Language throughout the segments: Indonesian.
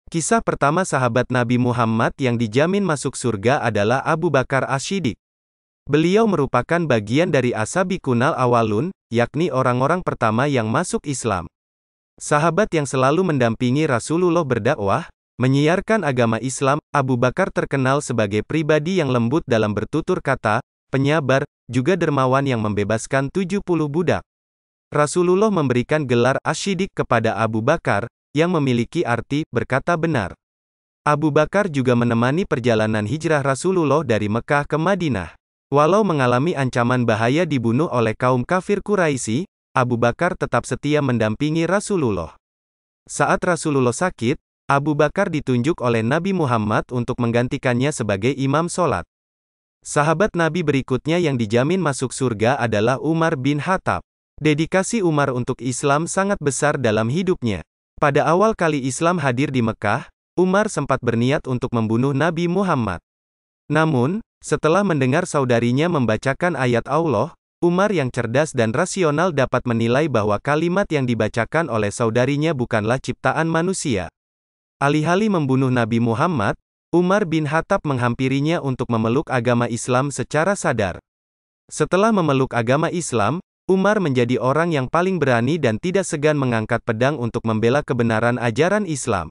Kisah pertama sahabat Nabi Muhammad yang dijamin masuk surga adalah Abu Bakar As-Siddiq. Beliau merupakan bagian dari As-Sabiqunal Awwalun, yakni orang-orang pertama yang masuk Islam. Sahabat yang selalu mendampingi Rasulullah berdakwah, menyiarkan agama Islam. Abu Bakar terkenal sebagai pribadi yang lembut dalam bertutur kata, penyabar, juga dermawan yang membebaskan 70 budak. Rasulullah memberikan gelar As-Siddiq kepada Abu Bakar, yang memiliki arti berkata benar. Abu Bakar juga menemani perjalanan hijrah Rasulullah dari Mekah ke Madinah. Walau mengalami ancaman bahaya dibunuh oleh kaum kafir Quraisy, Abu Bakar tetap setia mendampingi Rasulullah. Saat Rasulullah sakit, Abu Bakar ditunjuk oleh Nabi Muhammad untuk menggantikannya sebagai imam sholat. Sahabat Nabi berikutnya yang dijamin masuk surga adalah Umar bin Khattab. Dedikasi Umar untuk Islam sangat besar dalam hidupnya. Pada awal kali Islam hadir di Mekah, Umar sempat berniat untuk membunuh Nabi Muhammad. Namun, setelah mendengar saudarinya membacakan ayat Allah, Umar yang cerdas dan rasional dapat menilai bahwa kalimat yang dibacakan oleh saudarinya bukanlah ciptaan manusia. Alih-alih membunuh Nabi Muhammad, Umar bin Khattab menghampirinya untuk memeluk agama Islam secara sadar. Setelah memeluk agama Islam, Umar menjadi orang yang paling berani dan tidak segan mengangkat pedang untuk membela kebenaran ajaran Islam.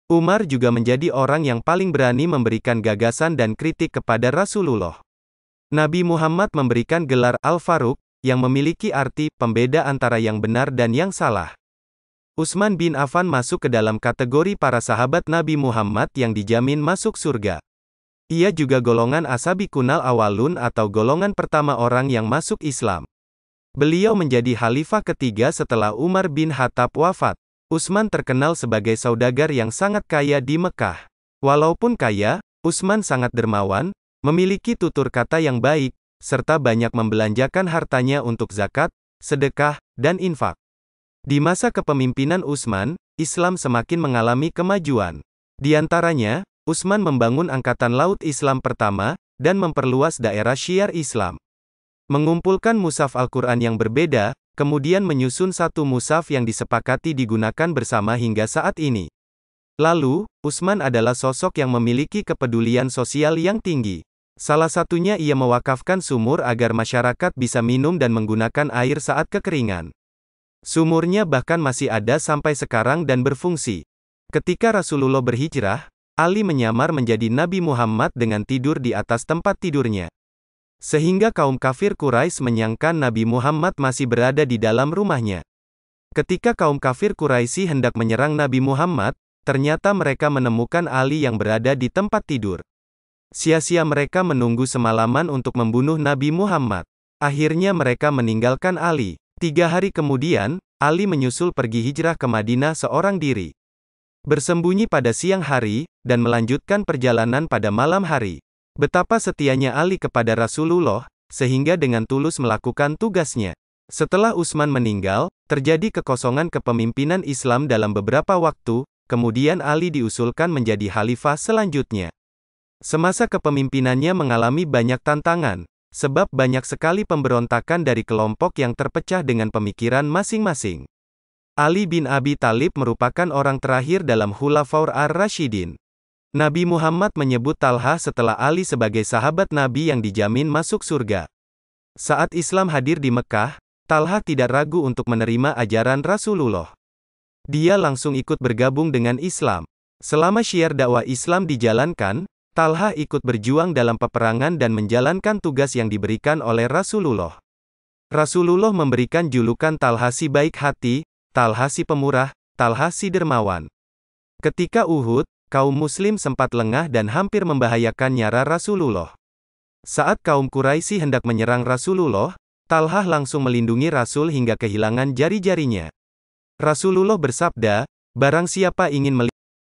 Umar juga menjadi orang yang paling berani memberikan gagasan dan kritik kepada Rasulullah. Nabi Muhammad memberikan gelar Al-Faruq, yang memiliki arti pembeda antara yang benar dan yang salah. Utsman bin Affan masuk ke dalam kategori para sahabat Nabi Muhammad yang dijamin masuk surga. Ia juga golongan As-Sabiqunal Awwalun atau golongan pertama orang yang masuk Islam. Beliau menjadi khalifah ketiga setelah Umar bin Khattab wafat. Utsman terkenal sebagai saudagar yang sangat kaya di Mekah. Walaupun kaya, Utsman sangat dermawan, memiliki tutur kata yang baik, serta banyak membelanjakan hartanya untuk zakat, sedekah, dan infak. Di masa kepemimpinan Utsman, Islam semakin mengalami kemajuan. Di antaranya, Utsman membangun Angkatan Laut Islam pertama, dan memperluas daerah syiar Islam. Mengumpulkan mushaf Al-Quran yang berbeda, kemudian menyusun satu mushaf yang disepakati digunakan bersama hingga saat ini. Lalu, Utsman adalah sosok yang memiliki kepedulian sosial yang tinggi. Salah satunya ia mewakafkan sumur agar masyarakat bisa minum dan menggunakan air saat kekeringan. Sumurnya bahkan masih ada sampai sekarang dan berfungsi. Ketika Rasulullah berhijrah, Ali menyamar menjadi Nabi Muhammad dengan tidur di atas tempat tidurnya. Sehingga kaum kafir Quraisy menyangka Nabi Muhammad masih berada di dalam rumahnya. Ketika kaum kafir Quraisy hendak menyerang Nabi Muhammad, ternyata mereka menemukan Ali yang berada di tempat tidur. Sia-sia mereka menunggu semalaman untuk membunuh Nabi Muhammad. Akhirnya mereka meninggalkan Ali. 3 hari kemudian, Ali menyusul pergi hijrah ke Madinah seorang diri. Bersembunyi pada siang hari, dan melanjutkan perjalanan pada malam hari. Betapa setianya Ali kepada Rasulullah, sehingga dengan tulus melakukan tugasnya. Setelah Utsman meninggal, terjadi kekosongan kepemimpinan Islam dalam beberapa waktu, kemudian Ali diusulkan menjadi khalifah selanjutnya. Semasa kepemimpinannya mengalami banyak tantangan, sebab banyak sekali pemberontakan dari kelompok yang terpecah dengan pemikiran masing-masing. Ali bin Abi Thalib merupakan orang terakhir dalam Khulafaur ar-Rasyidin. Nabi Muhammad menyebut Talha setelah Ali sebagai sahabat Nabi yang dijamin masuk surga. Saat Islam hadir di Mekah, Talha tidak ragu untuk menerima ajaran Rasulullah. Dia langsung ikut bergabung dengan Islam. Selama syiar dakwah Islam dijalankan, Talha ikut berjuang dalam peperangan dan menjalankan tugas yang diberikan oleh Rasulullah. Rasulullah memberikan julukan Talha si baik hati, Talha si pemurah, Talha si dermawan. Ketika Uhud, kaum muslim sempat lengah dan hampir membahayakan nyawa Rasulullah. Saat kaum Quraisy hendak menyerang Rasulullah, Talha langsung melindungi Rasul hingga kehilangan jari-jarinya. Rasulullah bersabda, barang siapa ingin